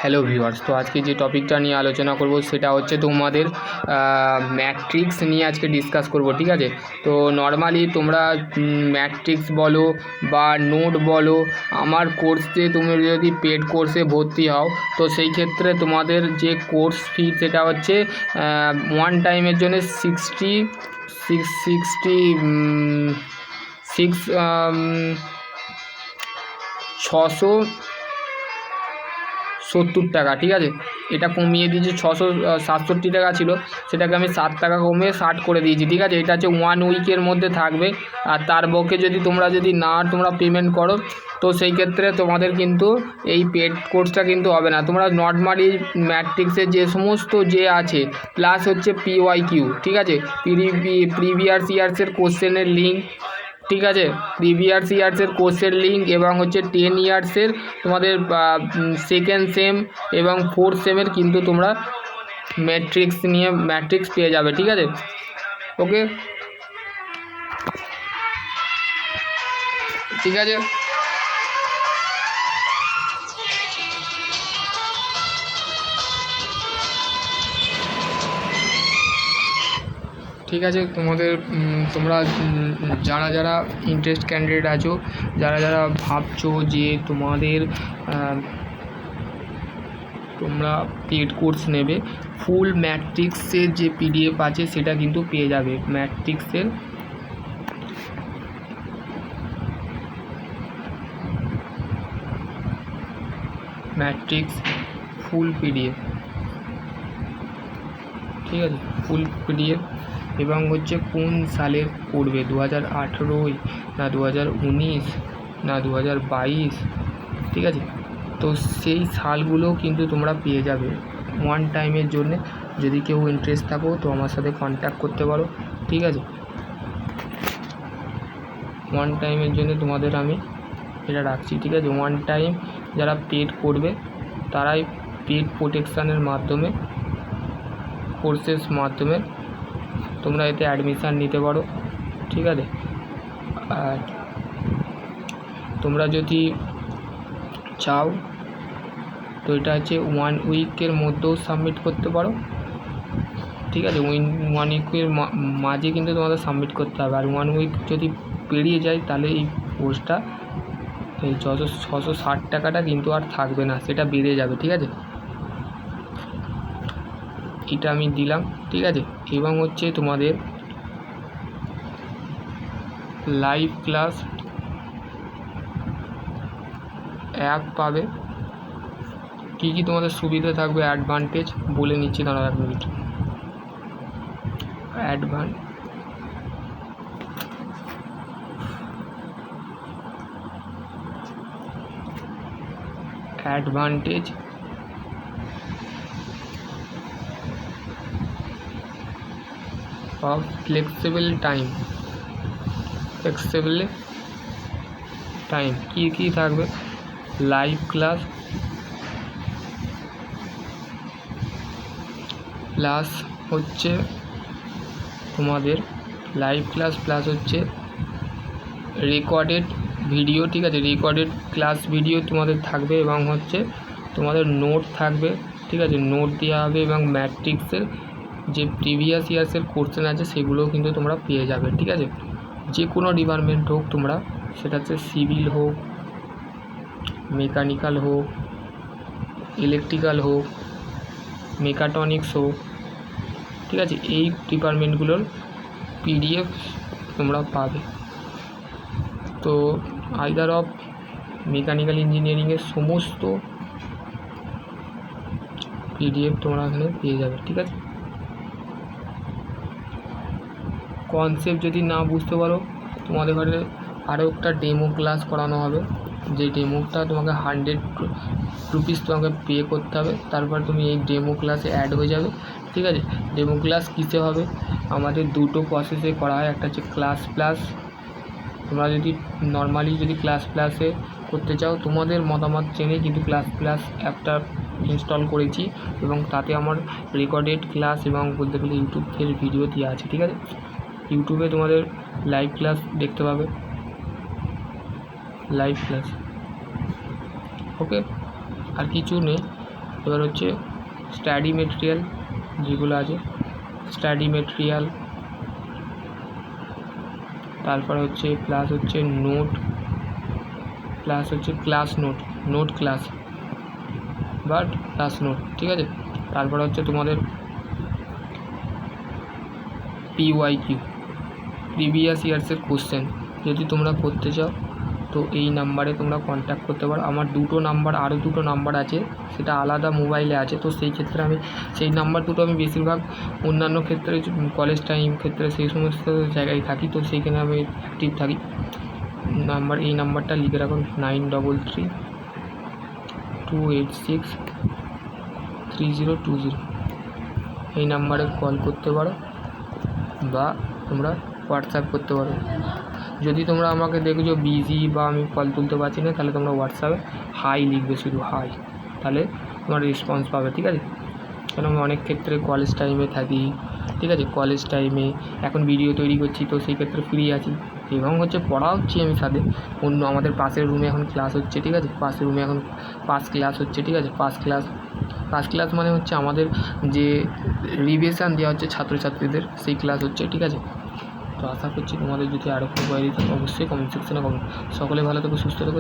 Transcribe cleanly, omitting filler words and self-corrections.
Hello viewers, তো আজকে যে টপিকটা নিয়ে আলোচনা করব সেটা হচ্ছে তোমাদের ম্যাট্রিক্স নিয়ে আজকে ডিসকাস করব। ঠিক আছে, তো নর্মালি তোমরা ম্যাট্রিক্স বলো বা নোট বলো, আমার কোর্সে তুমি যদি পেড কোর্সে ভর্তি হও তো সেই ক্ষেত্রে তোমাদের যে কোর্স ফি সেটা হচ্ছে ওয়ান টাইমের জন্য ছশো 70 টাকা। ঠিক আছে, এটা কমিয়ে দিয়েছি, 667 টাকা ছিল, সেটাকে আমি 7 টাকা কমিয়ে 60 করে দিয়েছি। ঠিক আছে, এটা হচ্ছে 1 উইকের মধ্যে থাকবে। আর তার পক্ষে যদি তোমরা পেমেন্ট করো তো সেই ক্ষেত্রে তোমাদের কিন্তু এই পেড কোর্সটা কিন্তু হবে না। তোমরা নর্মালি ম্যাট্রিক্সের যে সমস্ত যে আছে প্লাস হচ্ছে PYQ, ঠিক আছে, প্রিভিয়াস ইয়ার্সের কোশ্চেনের লিঙ্ক, ঠিক আছে, প্রিভিয়াস ইয়ার্সের কোর্সের লিঙ্ক এবং হচ্ছে 10 ইয়ার্সের তোমাদের সেকেন্ড সেম এবং ফোর্থ সেমের কিন্তু তোমরা ম্যাট্রিক্স পেয়ে যাবে। ঠিক আছে, ওকে, ঠিক আছে। ঠিক আছে, তোমরা যারা ইন্টারেস্ট ক্যান্ডিডেট আছো, যারা ভাবছো যে তোমরা পেড কোর্স নেবে, ফুল ম্যাট্রিক্সের যে PDF আছে সেটা কিন্তু পেয়ে যাবে। ম্যাট্রিক্স ফুল PDF, ঠিক আছে, ফুল PDF এবং হচ্ছে কোন সালের পড়বে, 2018 না 2019 না 2022, ঠিক আছে, তো সেই সালগুলো কিন্তু তোমরা পেয়ে যাবে ওয়ান টাইমের জন্য। যদি কেউ ইন্টারেস্ট থাকো তো আমার সাথে কন্ট্যাক্ট করতে পারো। ঠিক আছে, ওয়ান টাইমের জন্য তোমাদের আমি এটা রাখছি। ঠিক আছে, ওয়ান টাইম যারা পেড করবে তারাই পেড প্রোটেকশানের মাধ্যমে, কোর্সের মাধ্যমে তোমরা এতে অ্যাডমিশান নিতে পারো। ঠিক আছে, আর তোমরা যদি চাও তো এটা হচ্ছে 1 উইকের মধ্যেও সাবমিট করতে পারো। ঠিক আছে, 1 উইকের মাঝে কিন্তু তোমাদের সাবমিট করতে হবে। আর 1 উইক যদি পেরিয়ে যায় তাহলে এই কোর্সটা, এই 660 টাকাটা কিন্তু আর থাকবে না, সেটা বেড়ে যাবে। ঠিক আছে, এটা আমি দিলাম। ঠিক আছে, এবং হচ্ছে তোমাদের লাইভ ক্লাস অ্যাপ পাবে। কী কী তোমাদের সুবিধা থাকবে, অ্যাডভান্টেজ বলে নিচ্ছি, দাঁড়াও 1 মিনিট। অ্যাডভান্টেজ অফ ফ্লেক্সিবল টাইম কী থাকবে, লাইভ ক্লাস প্লাস হচ্ছে তোমাদের লাইভ ক্লাস প্লাস হচ্ছে রেকর্ডেড ভিডিও। ঠিক আছে, রেকর্ডেড ক্লাস ভিডিও তোমাদের থাকবে এবং হচ্ছে তোমাদের নোট থাকবে। ঠিক আছে, নোট দেওয়া হবে এবং ম্যাট্রিক্সের যে প্রিভিয়াস ইয়ার্সের কোশ্চেন আছে সেগুলোও কিন্তু তোমরা পেয়ে যাবে। ঠিক আছে, যে কোনো ডিপার্টমেন্ট হোক তোমরা, সেটা হচ্ছে সিভিল হোক, মেকানিক্যাল হোক, ইলেকট্রিক্যাল হোক, মেকাট্রনিক্স হোক, ঠিক আছে, এই ডিপার্টমেন্টগুলোর PDF তোমরা পাবে। তো আইদার অফ মেকানিক্যাল ইঞ্জিনিয়ারিংয়ের সমস্ত PDF তোমরা এখানে পেয়ে যাবে। ঠিক আছে, কনসেপ্ট যদি না বুঝতে পারো তোমাদের ঘরে আরও একটা ডেমো ক্লাস করানো হবে, যে ডেমোটা তোমাকে 100 রুপিস তোমাকে পে করতে হবে, তারপর তুমি এই ডেমো ক্লাসে অ্যাড হয়ে যাবে। ঠিক আছে, ডেমো ক্লাস কিসে হবে, আমাদের দুটো প্রসেসে করা হয়, একটা হচ্ছে ক্লাস প্লাস। তোমরা যদি নর্মালি ক্লাস প্লাসে করতে চাও, তোমাদের মতামত জেনে কিন্তু ক্লাস প্লাস অ্যাপটা ইনস্টল করেছি এবং তাতে আমার রেকর্ডেড ক্লাস এবং বলতে গেলে ইউটিউবের ভিডিও দেওয়া আছে। ঠিক আছে, ইউটিউবে তোমাদের লাইভ ক্লাস দেখতে পাবে, লাইভ ক্লাস, ওকে, আর কিছু নেই। এবার হচ্ছে স্টাডি মেটেরিয়াল যেগুলো আছে, স্টাডি মেটেরিয়াল, তারপরে হচ্ছে প্লাস হচ্ছে নোট, প্লাস হচ্ছে ক্লাস নোট, নোট ক্লাস বা ক্লাস নোট, ঠিক আছে। তারপরে হচ্ছে তোমাদের PYQ, প্রিভিয়াস ইয়ার্সের কোশ্চেন যদি তোমরা করতে চাও তো এই নাম্বারে তোমরা কন্ট্যাক্ট করতে পারো। আমার আরও দুটো নাম্বার আছে, সেটা আলাদা মোবাইলে আছে, তো সেই ক্ষেত্রে আমি সেই নাম্বার দুটো আমি বেশিরভাগ অন্যান্য ক্ষেত্রে কলেজ টাইম ক্ষেত্রে সেই সমস্ত জায়গায় থাকি, তো সেইখানে আমি অ্যাক্টিভ থাকি। এই নাম্বারটা লিখে রাখুন 9332863020, এই নাম্বারে কল করতে পারো বা তোমরা হোয়াটসঅ্যাপ করতে পারো। যদি তোমরা আমাকে দেখছো বিজি বা আমি কল তুলতে পারছি না, তাহলে তোমরা হোয়াটসঅ্যাপে হাই লিখবে, শুধু হাই, তাহলে তোমার রেসপন্স পাবে, ঠিক আছে। কারণ আমি অনেক ক্ষেত্রে কলেজ টাইমে থাকি, ঠিক আছে, কলেজ টাইমে এখন ভিডিও তৈরি করছি, তো সেই ক্ষেত্রে ফ্রি আছি, এবং হচ্ছে পড়া হচ্ছে আমি সাথে অন্য আমাদের পাশের রুমে এখন ক্লাস হচ্ছে, ঠিক আছে, পাশের রুমে এখন পাস ক্লাস হচ্ছে, ঠিক আছে। পাস ক্লাস মানে হচ্ছে আমাদের যে রিভিশন দেওয়া হচ্ছে ছাত্রছাত্রীদের, সেই ক্লাস হচ্ছে, ঠিক আছে। তো আশা করছি তোমাদের যদি আরও কোনো কোয়ারি থাকে অবশ্যই কমেন্ট সেকশনে কমেন্ট। সকলে ভালো থেকো, সুস্থ থেকো।